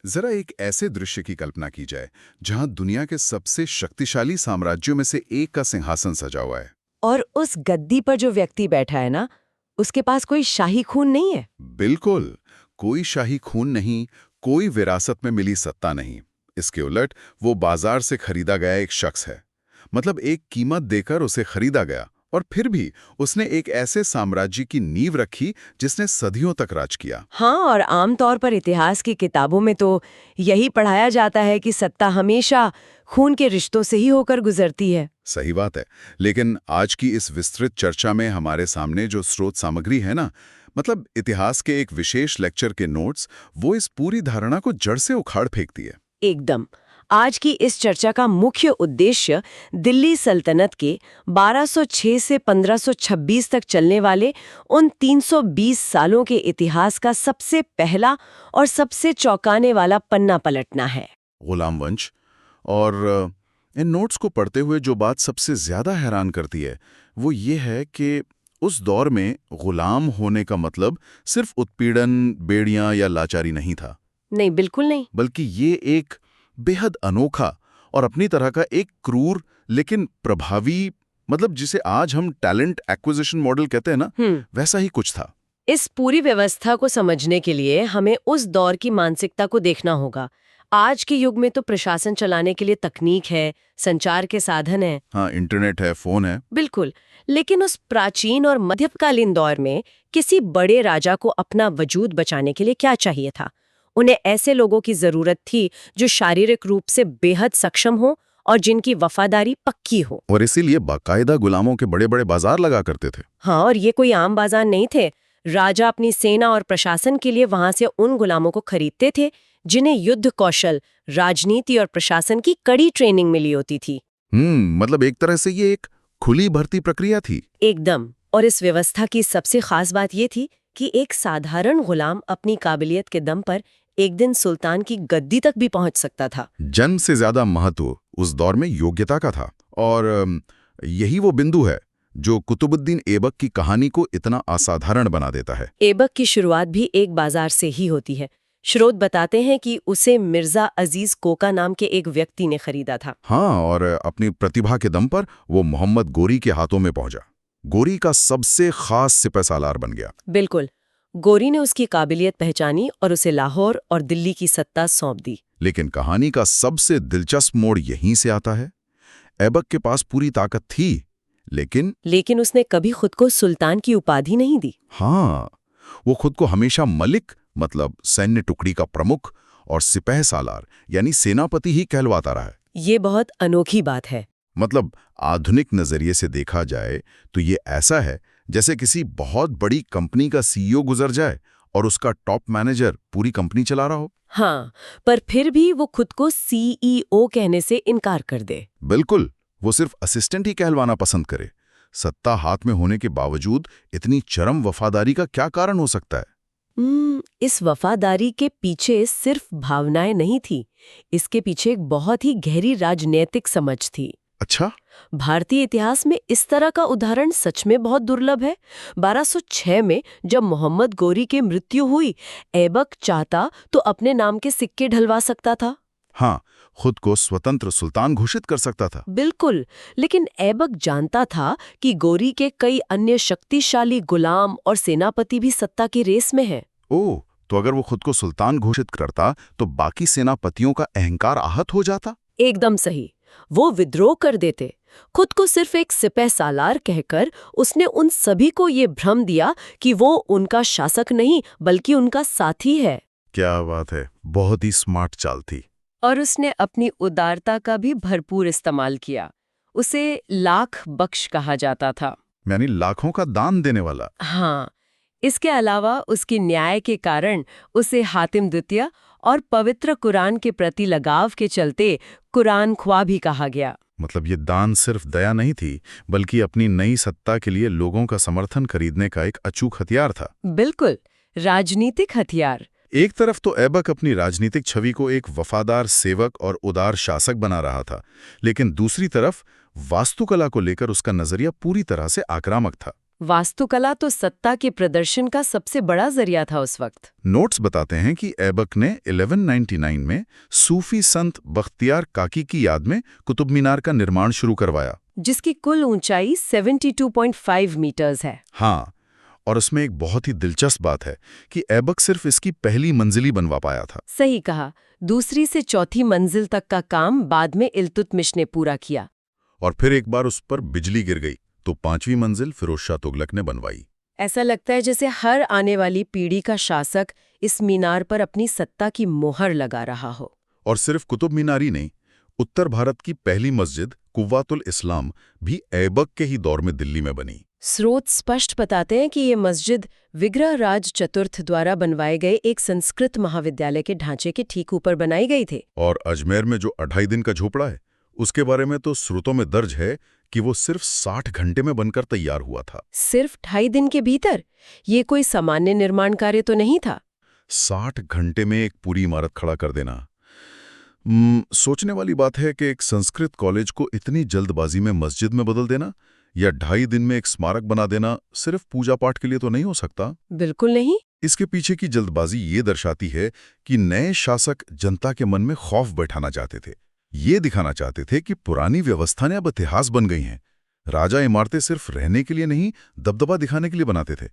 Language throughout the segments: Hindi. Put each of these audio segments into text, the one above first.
जरा एक ऐसे दृश्य की कल्पना की जाए जहां दुनिया के सबसे शक्तिशाली साम्राज्यों में से एक का सिंहासन सजा हुआ है। और उस गद्दी पर जो व्यक्ति बैठा है ना, उसके पास कोई शाही खून नहीं है। बिल्कुल, कोई शाही खून नहीं, कोई विरासत में मिली सत्ता नहीं। इसके उलट वो बाजार से खरीदा गया एक शख्स है। मतलब एक कीमत देकर उसे खरीदा गया, और फिर भी उसने एक ऐसे साम्राज्य की नींव रखी जिसने सदियों तक राज किया। हाँ, और आमतौर पर इतिहास की किताबों में तो यही पढ़ाया जाता है कि सत्ता हमेशा खून के रिश्तों से ही होकर गुजरती है। सही बात है, लेकिन आज की इस विस्तृत चर्चा में हमारे सामने जो स्रोत सामग्री है ना, मतलब इतिहास के एक विशेष लेक्चर के नोट्स, वो इस पूरी धारणा को जड़ से उखाड़ फेंकती है। एकदम। आज की इस चर्चा का मुख्य उद्देश्य दिल्ली सल्तनत के 1206 से 1526 तक चलने वाले उन 320 सालों के इतिहास का सबसे पहला और सबसे चौंकाने वाला पन्ना पलटना है। गुलाम वंश। और इन नोट्स को पढ़ते हुए जो बात सबसे ज्यादा हैरान करती है वो ये है कि उस दौर में गुलाम होने का मतलब सिर्फ उत्पीड़न, बेड़ियां या लाचारी नहीं था, नहीं, बिल्कुल नहीं। बल्कि ये एक बेहद अनोखा और अपनी तरह का एक क्रूर लेकिन प्रभावी, मतलब जिसे आज हम टैलेंट एक्विजिशन मॉडल कहते हैं ना, वैसा ही कुछ था। इस पूरी व्यवस्था को समझने के लिए हमें उस दौर की मानसिकता को देखना होगा। आज के युग में तो प्रशासन चलाने के लिए तकनीक है, संचार के साधन है। हाँ, इंटरनेट है, फोन है। बिल्कुल। लेकिन उस प्राचीन और मध्यकालीन दौर में किसी बड़े राजा को अपना वजूद बचाने के लिए क्या चाहिए था? उन्हें ऐसे लोगों की जरूरत थी जो शारीरिक रूप से बेहद सक्षम हो और जिनकी वफादारी पक्की हो। और इसीलिए बाकायदा गुलामों के बड़े बड़े बाजार लगा करते थे। हाँ, और ये कोई आम बाजार नहीं थे। राजा अपनी सेना और प्रशासन के लिए वहां से उन गुलामों को खरीदते थे जिन्हें युद्ध कौशल, राजनीति और प्रशासन की कड़ी ट्रेनिंग मिली होती थी। मतलब एक तरह से ये एक खुली भर्ती प्रक्रिया थी। एकदम। और इस व्यवस्था की सबसे खास बात ये थी कि एक साधारण गुलाम अपनी काबिलियत के दम पर एक दिन सुल्तान की गद्दी तक भी पहुंच सकता था। जन्म से ज्यादा महत्व उस दौर में योग्यता का था। और यही वो बिंदु है जो कुतुबुद्दीन ऐबक की कहानी को इतना असाधारण बना देता है। ऐबक की शुरुआत भी एक बाजार से ही होती है। स्रोत बताते हैं कि उसे मिर्जा अजीज कोका नाम के एक व्यक्ति ने खरीदा था। हाँ, और अपनी प्रतिभा के दम पर वो मोहम्मद गोरी के हाथों में पहुंचा। गोरी का सबसे खास सिपहसालार बन गया। बिल्कुल। गोरी ने उसकी काबिलियत पहचानी और उसे लाहौर और दिल्ली की सत्ता सौंप दी। लेकिन कहानी का सबसे दिलचस्प मोड़ यहीं से आता है। ऐबक के पास पूरी ताकत थी, लेकिन उसने कभी खुद को सुल्तान की उपाधि नहीं दी। हाँ, वो खुद को हमेशा मलिक, मतलब सैन्य टुकड़ी का प्रमुख, और सिपह सालार यानी सेनापति ही कहलवाता रहा है। ये बहुत अनोखी बात है। मतलब आधुनिक नजरिए से देखा जाए तो ये ऐसा है जैसे किसी बहुत बड़ी कंपनी का सीईओ गुजर जाए और उसका टॉप मैनेजर पूरी कंपनी चला रहा हो। हाँ, पर फिर भी वो खुद को सीईओ कहने से इनकार कर दे। बिल्कुल, वो सिर्फ असिस्टेंट ही कहलवाना पसंद करे। सत्ता हाथ में होने के बावजूद इतनी चरम वफादारी का क्या कारण हो सकता है? इस वफादारी के पीछे सिर्फ भावनाएं नहीं थी, इसके पीछे एक बहुत ही गहरी राजनीतिक समझ थी। अच्छा? भारतीय इतिहास में इस तरह का उदाहरण सच में बहुत दुर्लभ है। 1206 में जब मोहम्मद गोरी की मृत्यु हुई, ऐबक चाहता तो अपने नाम के सिक्के ढलवा सकता था। हाँ, खुद को स्वतंत्र सुल्तान घोषित कर सकता था। बिल्कुल। लेकिन ऐबक जानता था कि गोरी के कई अन्य शक्तिशाली गुलाम और सेनापति भी सत्ता की रेस में हैं। ओह, तो अगर वो खुद को सुल्तान घोषित करता तो बाकी सेनापतियों का अहंकार आहत हो जाता। एकदम सही। वो विद्रोह कर देते। खुद को सिर्फ एक सिपह सालार कहकर उसने उन सभी को ये भ्रम दिया कि वो उनका शासक नहीं बल्कि उनका साथी है। क्या बात है, बहुत ही स्मार्ट चाल थी। और उसने अपनी उदारता का भी भरपूर इस्तेमाल किया। उसे लाख बख्श कहा जाता था, यानी लाखों का दान देने वाला। हाँ। इसके अलावा उसकी न्याय के कारण उसे हातिम द्वितीय और पवित्र कुरान के प्रति लगाव के चलते कुरान ख्वाह भी कहा गया। मतलब ये दान सिर्फ दया नहीं थी, बल्कि अपनी नई सत्ता के लिए लोगों का समर्थन खरीदने का एक अचूक हथियार था। बिल्कुल, राजनीतिक हथियार। एक तरफ तो ऐबक अपनी राजनीतिक छवि को एक वफादार सेवक और उदार शासक बना रहा था, लेकिन दूसरी तरफ वास्तुकला को लेकर उसका नजरिया पूरी तरह से आक्रामक था। वास्तुकला तो सत्ता के प्रदर्शन का सबसे बड़ा जरिया था उस वक्त। नोट्स बताते हैं कि ऐबक ने 1199 में सूफी संत बख्तियार काकी की याद में कुतुब मीनार का निर्माण शुरू करवाया, जिसकी कुल ऊंचाई 72.5 मीटर्स है। हाँ, और उसमें एक बहुत ही दिलचस्प बात है कि ऐबक सिर्फ इसकी पहली मंजिल ही बनवा पाया था। सही कहा, दूसरी से चौथी मंजिल तक का काम बाद में इल्तुतमिश ने पूरा किया। और फिर एक बार उस पर बिजली गिर गई तो पांचवी मंजिल फिरोज शाह तुगलक ने बनवाई। ऐसा लगता है जैसे हर आने वाली पीढ़ी का शासक इस मीनार पर अपनी सत्ता की मोहर लगा रहा हो। और सिर्फ कुतुब मीनार ही नहीं, उत्तर भारत की पहली मस्जिद कुव्वातुल इस्लाम भी ऐबक के ही दौर में दिल्ली में बनी। स्रोत स्पष्ट बताते हैं कि ये मस्जिद विग्रहराज चतुर्थ द्वारा बनवाए गए एक संस्कृत महाविद्यालय के ढांचे के ठीक ऊपर बनाई गई थी। और अजमेर में जो 2.5 दिन का झोपड़ा है, उसके बारे में तो स्रोतों में दर्ज है कि वो सिर्फ 60 घंटे में बनकर तैयार हुआ था। सिर्फ 2.5 दिन के भीतर? ये कोई सामान्य निर्माण कार्य तो नहीं था। 60 घंटे में एक पूरी इमारत खड़ा कर देना सोचने वाली बात है कि एक संस्कृत कॉलेज को इतनी जल्दबाजी में मस्जिद में बदल देना या 2.5 दिन में एक स्मारक बना देना सिर्फ पूजा पाठ के लिए तो नहीं हो सकता। बिल्कुल नहीं। इसके पीछे की जल्दबाजी ये दर्शाती है कि नए शासक जनता के मन में खौफ बैठाना चाहते थे। ये दिखाना चाहते थे कि पुरानी व्यवस्था ने अब इतिहास बन गई हैं। राजा इमारतें सिर्फ रहने के लिए नहीं, दबदबा दिखाने के लिए बनाते थे।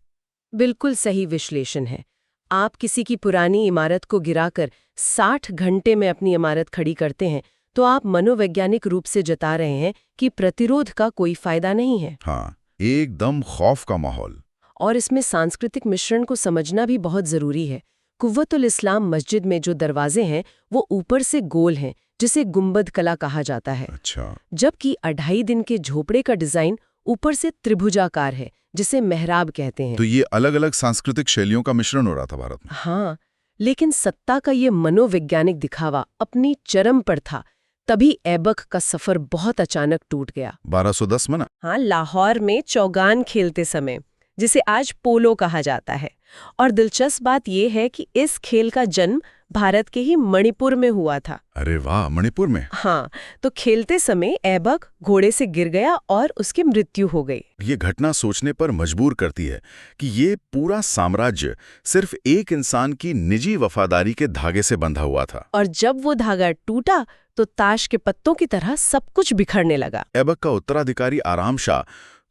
बिल्कुल सही विश्लेषण है। आप किसी की पुरानी इमारत को गिराकर 60 घंटे में अपनी इमारत खड़ी करते हैं तो आप मनोवैज्ञानिक रूप से जता रहे हैं कि प्रतिरोध का कोई फायदा नहीं है। हाँ, एकदम खौफ का माहौल। और इसमें सांस्कृतिक मिश्रण को समझना भी बहुत जरूरी है। कुव्वतुल इस्लाम मस्जिद में जो दरवाजे हैं वो ऊपर से गोल हैं, जिसे गुंबद कला कहा जाता है। अच्छा। जबकि 2.5 दिन के झोपड़े का डिजाइन ऊपर से त्रिभुजाकार है, जिसे मेहराब कहते हैं। तो ये अलग-अलग सांस्कृतिक शैलियों का मिश्रण हो रहा था भारत में। हाँ, लेकिन सत्ता का ये मनोवैज्ञानिक दिखावा अपनी चरम पर था। तभी ऐबक का सफर बहुत अचानक टूट गया। 1210 में ना? हाँ, लाहौर में चौगान खेलते समय, जिसे आज पोलो कहा जाता है। और दिलचस्प बात यह है कि इस खेल का जन्म भारत के ही मणिपुर में हुआ था। अरे वाह, मणिपुर में? हाँ, तो खेलते समय ऐबक घोड़े से गिर गया और उसकी मृत्यु हो गई। ये घटना सोचने पर मजबूर करती है कि ये पूरा साम्राज्य सिर्फ एक इंसान की निजी वफादारी के धागे से बंधा हुआ था। और जब वो धागा टूटा तो ताश के पत्तों की तरह सब कुछ बिखरने लगा। ऐबक का उत्तराधिकारी आराम शाह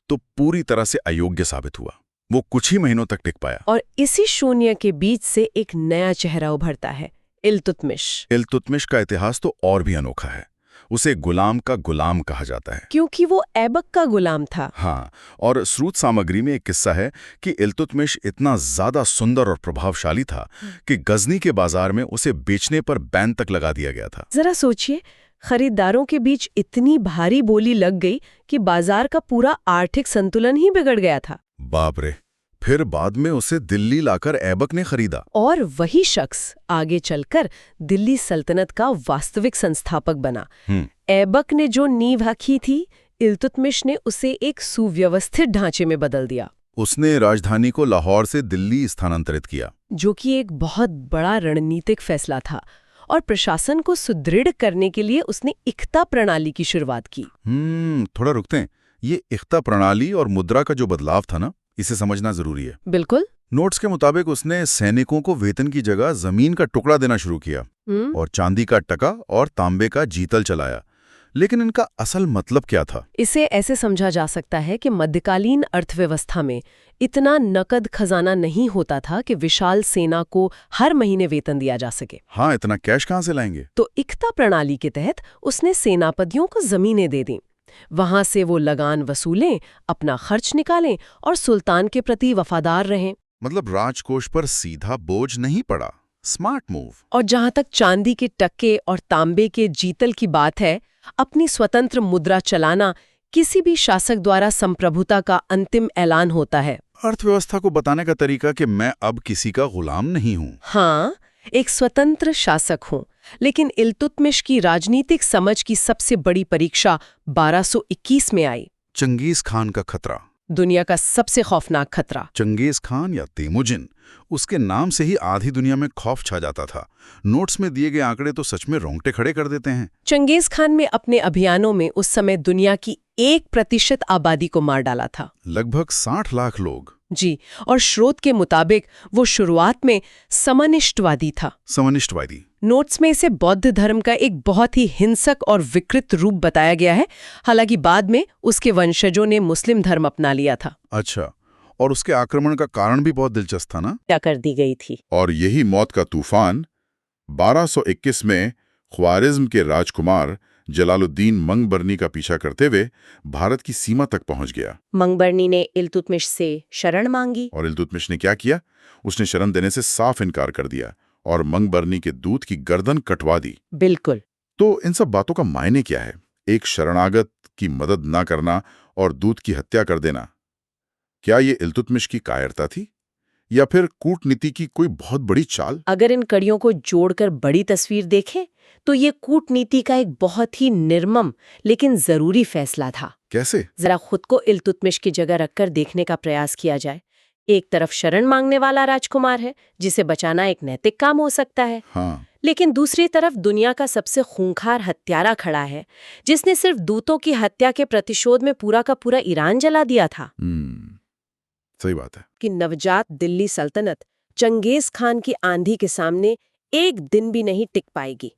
तो पूरी तरह से अयोग्य साबित हुआ। वो कुछ ही महीनों तक टिक पाया। और इसी शून्य के बीच से एक नया चेहरा उभरता है, इल्तुतमिश। इल्तुतमिश का इतिहास तो और भी अनोखा है। उसे गुलाम का गुलाम कहा जाता है, क्योंकि वो ऐबक का गुलाम था। हाँ, और स्रोत सामग्री में एक किस्सा है कि इल्तुतमिश इतना ज्यादा सुंदर और प्रभावशाली था कि गजनी के बाजार में उसे बेचने पर बैन तक लगा दिया गया था। जरा सोचिए, खरीदारों के बीच इतनी भारी बोली लग गई कि बाजार का पूरा आर्थिक संतुलन ही बिगड़ गया था। बाप रे! फिर बाद में उसे दिल्ली लाकर ऐबक ने खरीदा। और वही शख्स आगे चलकर दिल्ली सल्तनत का वास्तविक संस्थापक बना। ऐबक ने जो नींव रखी थी, इल्तुतमिश ने उसे एक सुव्यवस्थित ढांचे में बदल दिया। उसने राजधानी को लाहौर से दिल्ली स्थानांतरित किया, जो कि एक बहुत बड़ा रणनीतिक फैसला था। और प्रशासन को सुदृढ़ करने के लिए उसने इख्ता प्रणाली की शुरुआत की। थोड़ा रुकते हैं। ये इख्ता प्रणाली और मुद्रा का जो बदलाव था ना, इसे समझना जरूरी है। बिल्कुल। नोट्स के मुताबिक उसने सैनिकों को वेतन की जगह जमीन का टुकड़ा देना शुरू किया और चांदी का टका और तांबे का जीतल चलाया। लेकिन इनका असल मतलब क्या था? इसे ऐसे समझा जा सकता है कि मध्यकालीन अर्थव्यवस्था में इतना नकद खजाना नहीं होता था कि विशाल सेना को हर महीने वेतन दिया जा सके। हाँ, इतना कैश कहाँ से लाएंगे? तो इख्ता प्रणाली के तहत उसने सेनापतियों को जमीनें दे दी। वहां से वो लगान वसूलें, अपना खर्च निकालें और सुल्तान के प्रति वफादार रहें। मतलब राजकोष पर सीधा बोझ नहीं पड़ा। Smart move. और जहां तक चांदी के टक्के और तांबे के जीतल की बात है, अपनी स्वतंत्र मुद्रा चलाना किसी भी शासक द्वारा संप्रभुता का अंतिम ऐलान होता है। अर्थव्यवस्था को बताने का तरीका कि मैं अब किसी का गुलाम नहीं हूँ। हाँ, एक स्वतंत्र शासक हूँ। लेकिन इल्तुतमिश की राजनीतिक समझ की सबसे बड़ी परीक्षा 1221 में आई। चंगेज खान का खतरा। दुनिया का सबसे खौफनाक खतरा। चंगेज खान या तेमुजिन उसके नाम से ही आधी दुनिया में खौफ छा जाता था। नोट्स में दिए गए आंकड़े तो सच में रोंगटे खड़े कर देते हैं। चंगेज खान ने अपने अभियानों में उस समय दुनिया की 1% आबादी को मार डाला था। लगभग 60 लाख लोग। जी, और स्रोत के मुताबिक वो शुरुआत में समनिष्ठवादी था। समनिष्ठवादी। नोट्स में इसे बौद्ध धर्म का एक बहुत ही हिंसक और विकृत रूप बताया गया है। हालांकि बाद में उसके वंशजों ने मुस्लिम धर्म अपना लिया था। अच्छा, और उसके आक्रमण का कारण भी बहुत दिलचस्प था ना? क्या कर दी गई थी। और यही मौत का तूफान 1221 में ख्वारिज्म के राजकुमार जलालुद्दीन मंगबरनी का पीछा करते हुए भारत की सीमा तक पहुंच गया। मंगबरनी ने इल्तुतमिश से शरण मांगी। और इल्तुतमिश ने क्या किया? उसने शरण देने से साफ इनकार कर दिया और मंगबरनी के दूत की गर्दन कटवा दी। बिल्कुल। तो इन सब बातों का मायने क्या है? एक शरणागत की मदद ना करना और दूत की हत्या कर देना, क्या ये इल्तुतमिश की कायरता थी या फिर कूटनीति की कोई बहुत बड़ी चाल? अगर इन कड़ियों को जोड़कर बड़ी तस्वीर देखें तो ये कूटनीति का एक बहुत ही निर्मम लेकिन जरूरी फैसला था। कैसे? जरा खुद को इल्तुतमिश की जगह रखकर देखने का प्रयास किया जाए। एक तरफ शरण मांगने वाला राजकुमार है जिसे बचाना एक नैतिक काम हो सकता है। हाँ। लेकिन दूसरी तरफ दुनिया का सबसे खूंखार हत्यारा खड़ा है जिसने सिर्फ दूतों की हत्या के प्रतिशोध में पूरा का पूरा ईरान जला दिया था। सही बात है कि नवजात दिल्ली सल्तनत चंगेज खान की आंधी के सामने एक दिन भी नहीं टिक पाएगी।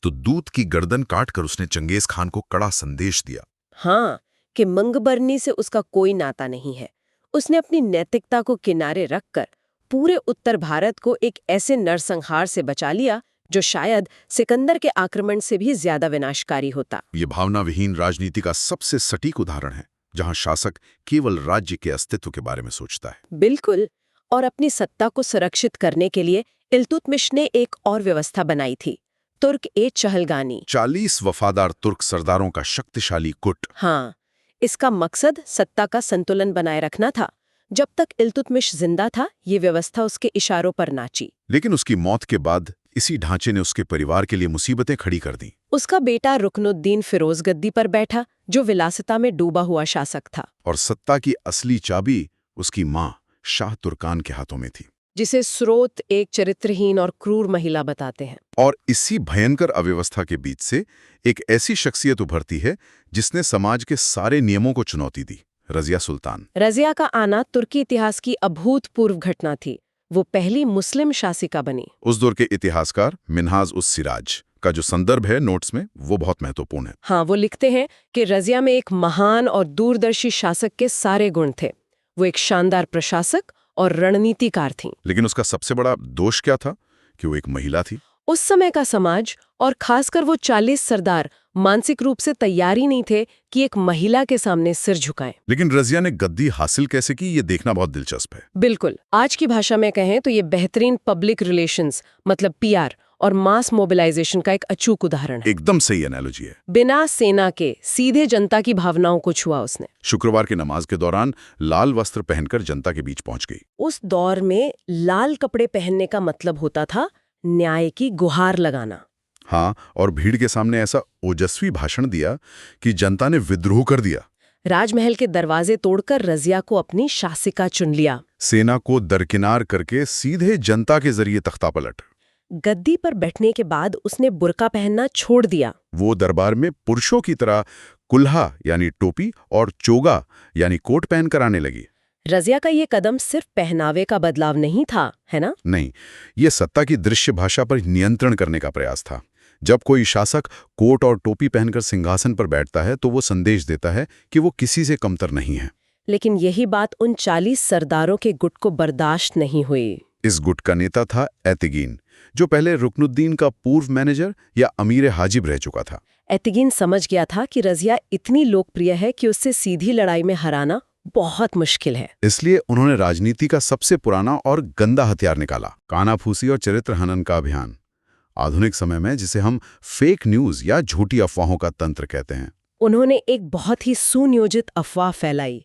तो दूत की गर्दन काटकर उसने चंगेज खान को कड़ा संदेश दिया। हाँ, कि मंगबरनी से उसका कोई नाता नहीं है। उसने अपनी नैतिकता को किनारे रखकर पूरे उत्तर भारत को एक ऐसे नरसंहार से बचा लिया जो शायद सिकंदर के आक्रमण से भी ज्यादा विनाशकारी होता। ये भावना विहीन राजनीति का सबसे सटीक उदाहरण है, जहां शासक केवल राज्य के अस्तित्व के बारे में सोचता है। बिल्कुल। और अपनी सत्ता को सुरक्षित करने के लिए इल्तुतमिश ने एक और व्यवस्था बनाई थी, तुर्क-ए-चहलगानी। 40 वफादार तुर्क सरदारों का शक्तिशाली गुट। हाँ, इसका मकसद सत्ता का संतुलन बनाए रखना था। जब तक इल्तुतमिश जिंदा था, ये व्यवस्था उसके इशारों पर नाची। लेकिन उसकी मौत के बाद इसी ढांचे ने उसके परिवार के लिए मुसीबतें खड़ी कर दी। उसका बेटा रुकनुद्दीन फिरोज गद्दी पर बैठा, जो विलासिता में डूबा हुआ शासक था। और सत्ता की असली चाबी उसकी मां शाह तुर्कान के हाथों में थी, जिसे स्रोत एक चरित्रहीन और क्रूर महिला बताते हैं। और इसी भयंकर अव्यवस्था के बीच से एक ऐसी शख्सियत उभरती है जिसने समाज के सारे नियमों को चुनौती दी, रजिया सुल्तान। रजिया का आना तुर्की इतिहास की अभूतपूर्व घटना थी। वो पहली मुस्लिम शासिका बनी। उस दौर के इतिहासकार मिन्हाज उस सिराज का जो संदर्भ है नोट्स में, वो बहुत महत्वपूर्ण है। हाँ, वो लिखते हैं कि रजिया में एक महान और दूरदर्शी शासक के सारे गुण थे। वो एक शानदार प्रशासक और रणनीतिकार थीं। लेकिन उसका सबसे बड़ा दोष क्या था? कि वो एक महिला थी। उस समय का समाज और खासकर वो 40 सरदार मानसिक रूप से तैयार ही नहीं थे कि एक महिला के सामने सिर झुकाएं। लेकिन रजिया ने गद्दी हासिल कैसे की, ये देखना बहुत दिलचस्प है। बिल्कुल। आज की भाषा में कहें तो ये बेहतरीन पब्लिक रिलेशंस मतलब पीआर और मास मोबिलाइजेशन का एक अचूक उदाहरण है। एकदम सही एनालॉजी है। बिना सेना के सीधे जनता की भावनाओं को छुआ उसने। शुक्रवार की नमाज के दौरान लाल वस्त्र पहनकर जनता के बीच पहुंच गई। उस दौर में लाल कपड़े पहनने का मतलब होता था न्याय की गुहार लगाना। हाँ, और भीड़ के सामने ऐसा ओजस्वी भाषण दिया कि जनता ने विद्रोह कर दिया। राजमहल के दरवाजे तोड़कर रजिया को अपनी शासिका चुन लिया। सेना को दरकिनार करके सीधे जनता के जरिए तख्ता पलट। गद्दी पर बैठने के बाद उसने बुर्का पहनना छोड़ दिया। वो दरबार में पुरुषों की तरह कुल्हा यानी टोपी और चोगा यानी कोट पहनकर आने लगी। रजिया का ये कदम सिर्फ पहनावे का बदलाव नहीं था, है ना? नहीं, ये सत्ता की दृश्य भाषा पर नियंत्रण करने का प्रयास था। जब कोई शासक कोट और टोपी पहनकर सिंहासन पर बैठता है तो वो संदेश देता है कि वो किसी से कमतर नहीं है। लेकिन यही बात उन 40 सरदारों के गुट को बर्दाश्त नहीं हुई। इस गुट का नेता था एतिगीन, जो पहले रुकनुद्दीन का पूर्व मैनेजर या अमीर हाजिब रह चुका था। एतिगीन समझ गया था कि रजिया इतनी लोकप्रिय है कि उससे सीधी लड़ाई में हराना बहुत मुश्किल है। इसलिए उन्होंने राजनीति का सबसे पुराना और गंदा हथियार निकाला, कानाफूसी और चरित्र हनन का अभियान। आधुनिक समय में जिसे हम फेक न्यूज या झूठी अफवाहों का तंत्र कहते हैं। उन्होंने एक बहुत ही सुनियोजित अफवाह फैलाई।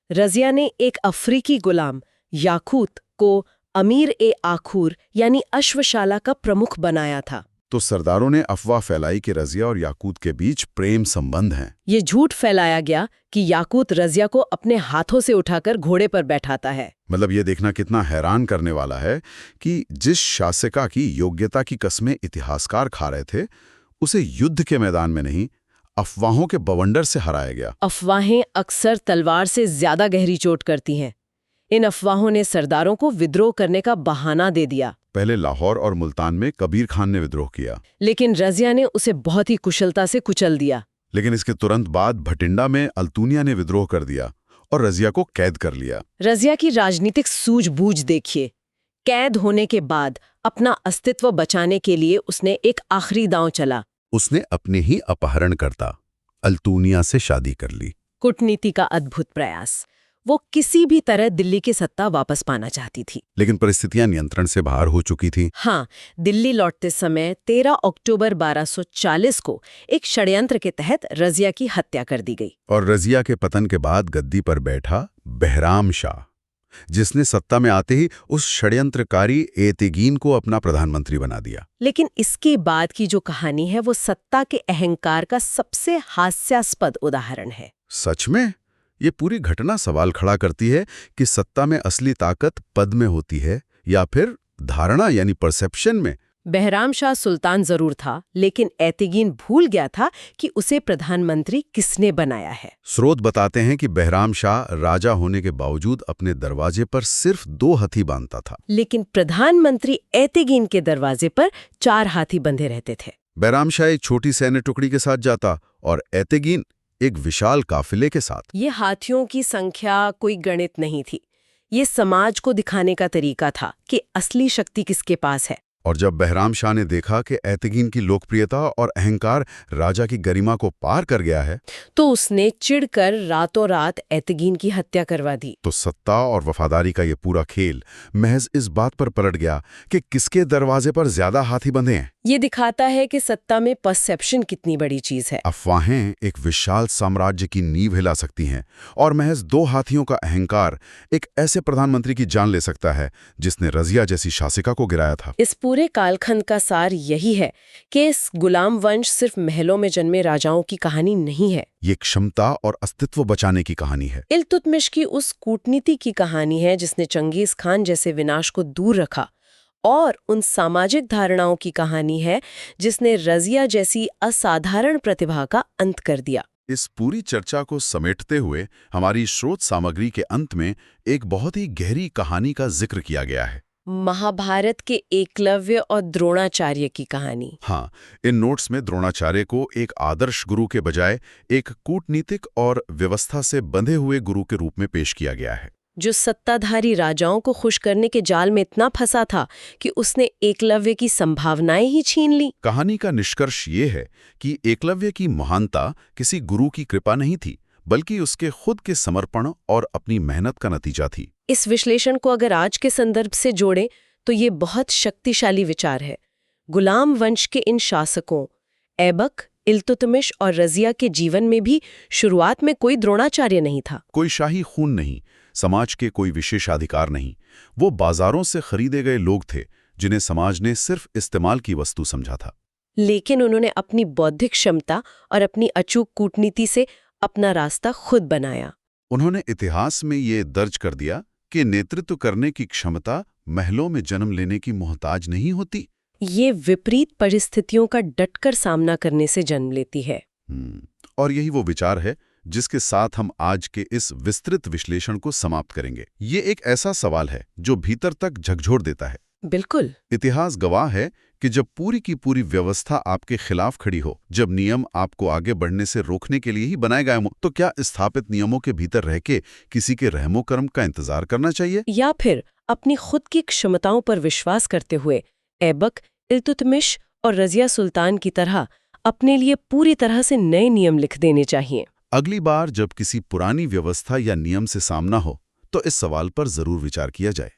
रजिया ने एक अफ्रीकी गुलाम याकूत को अमीर ए आखूर यानी अश्वशाला का प्रमुख बनाया था। तो सरदारों ने अफवाह फैलाई कि रजिया और याकूत के बीच प्रेम संबंध हैं। ये झूठ फैलाया गया कि याकूत रजिया को अपने हाथों से उठाकर घोड़े पर बैठाता है। मतलब ये देखना कितना हैरान करने वाला है कि जिस शासिका की योग्यता की कस्में इतिहासकार खा रहे थे, उसे युद्ध के मैदान में नहीं, अफवाहों के बवंडर से हराया गया। अफवाहें अक्सर तलवार से ज्यादा गहरी चोट करती हैं। इन अफवाहों ने सरदारों को विद्रोह करने का बहाना दे दिया। पहले लाहौर और मुल्तान में कबीर खान ने विद्रोह किया, लेकिन रजिया ने उसे बहुत ही कुशलता से कुचल दिया। लेकिन इसके तुरंत बाद भटिंडा में अल्तूनिया ने विद्रोह कर दिया और रजिया को कैद कर लिया। रजिया की राजनीतिक सूझबूझ देखिए। कैद होने के बाद अपना अस्तित्व बचाने के लिए उसने एक आखिरी दांव चला। उसने अपने ही अपहरणकर्ता अल्तूनिया से शादी कर ली। कूटनीति का अद्भुत प्रयास। वो किसी भी तरह दिल्ली की सत्ता वापस पाना चाहती थी। लेकिन परिस्थितियां नियंत्रण से बाहर हो चुकी थी। हाँ, दिल्ली लौटते समय 13 अक्टूबर 1240 को एक षड्यंत्र के तहत रजिया की हत्या कर दी गई। और रजिया के पतन के बाद गद्दी पर बैठा बहराम शाह, जिसने सत्ता में आते ही उस षड्यंत्रकारी एतेगीन को अपना प्रधानमंत्री बना दिया। लेकिन इसके बाद की जो कहानी है वो सत्ता के अहंकार का सबसे हास्यास्पद उदाहरण है। सच में ये पूरी घटना सवाल खड़ा करती है कि सत्ता में असली ताकत पद में होती है या फिर धारणा यानी परसेप्शन में। बहराम शाह सुल्तान जरूर था, लेकिन एतेगीन भूल गया था कि उसे प्रधानमंत्री किसने बनाया है। स्रोत बताते हैं कि बहराम शाह राजा होने के बावजूद अपने दरवाजे पर सिर्फ 2 हाथी बांधता था, लेकिन प्रधानमंत्री एतेगीन के दरवाजे पर 4 हाथी बंधे रहते थे। बहराम शाह एक छोटी सैन्य टुकड़ी के साथ जाता और एतेगीन एक विशाल काफिले के साथ। ये हाथियों की संख्या कोई गणित नहीं थी। ये समाज को दिखाने का तरीका था कि असली शक्ति किसके पास है। और जब बहराम शाह ने देखा कि एतेगीन की लोकप्रियता और अहंकार राजा की गरिमा को पार कर गया है, तो उसने चिढ़कर रातों रात एतेगीन की हत्या करवा दी। तो सत्ता और वफादारी का ये पूरा खेल महज इस बात पर पलट गया कि किसके दरवाजे पर ज्यादा हाथी बंधे हैं। ये दिखाता है कि सत्ता में परसेप्शन कितनी बड़ी चीज है। अफवाहें एक विशाल साम्राज्य की नींव हिला सकती हैं और महज 2 हाथियों का अहंकार एक ऐसे प्रधानमंत्री की जान ले सकता है जिसने रजिया जैसी शासिका को गिराया था। इस पूरे कालखंड का सार यही है कि इस गुलाम वंश सिर्फ महलों में जन्मे राजाओं की कहानी नहीं है। ये क्षमता और अस्तित्व बचाने की कहानी है। इल्तुतमिश की उस कूटनीति की कहानी है जिसने चंगेज खान जैसे विनाश को दूर रखा, और उन सामाजिक धारणाओं की कहानी है जिसने रजिया जैसी असाधारण प्रतिभा का अंत कर दिया। इस पूरी चर्चा को समेटते हुए हमारी स्रोत सामग्री के अंत में एक बहुत ही गहरी कहानी का जिक्र किया गया है। महाभारत के एकलव्य और द्रोणाचार्य की कहानी। हाँ, इन नोट्स में द्रोणाचार्य को एक आदर्श गुरु के बजाय एक कूटनीतिक और व्यवस्था से बंधे हुए गुरु के रूप में पेश किया गया है, जो सत्ताधारी राजाओं को खुश करने के जाल में इतना फंसा था कि उसने एकलव्य की संभावनाएं ही छीन ली। कहानी का निष्कर्ष ये है कि एकलव्य की महानता किसी गुरु की कृपा नहीं थी, बल्कि उसके खुद के समर्पण और अपनी मेहनत का नतीजा थी। इस विश्लेषण को अगर आज के संदर्भ से जोड़ें तो ये बहुत शक्तिशाली विचार है। गुलाम वंश के इन शासकों ऐबक, इल्तुतमिश और रजिया के जीवन में भी शुरुआत में कोई द्रोणाचार्य नहीं था। कोई शाही खून नहीं, समाज के कोई विशेषाधिकार नहीं। वो बाजारों से खरीदे गए लोग थे जिन्हें समाज ने सिर्फ इस्तेमाल की वस्तु समझा था। लेकिन उन्होंने अपनी बौद्धिक क्षमता और अपनी अचूक कूटनीति से अपना रास्ता खुद बनाया। उन्होंने इतिहास में ये दर्ज कर दिया कि नेतृत्व करने की क्षमता महलों में जन्म लेने की मोहताज नहीं होती। ये विपरीत परिस्थितियों का डटकर सामना करने से जन्म लेती है। और यही वो विचार है जिसके साथ हम आज के इस विस्तृत विश्लेषण को समाप्त करेंगे। ये एक ऐसा सवाल है जो भीतर तक झकझोर देता है। बिल्कुल। इतिहास गवाह है कि जब पूरी की पूरी व्यवस्था आपके खिलाफ खड़ी हो, जब नियम आपको आगे बढ़ने से रोकने के लिए ही बनाए गए हों, तो क्या स्थापित नियमों के भीतर रह के किसी के रहमो कर्म का इंतजार करना चाहिए, या फिर अपनी खुद की क्षमताओं पर विश्वास करते हुए ऐबक, इल्तुतमिश और रजिया सुल्तान की तरह अपने लिए पूरी तरह से नए नियम लिख देने चाहिए? अगली बार जब किसी पुरानी व्यवस्था या नियम से सामना हो तो इस सवाल पर जरूर विचार किया जाए।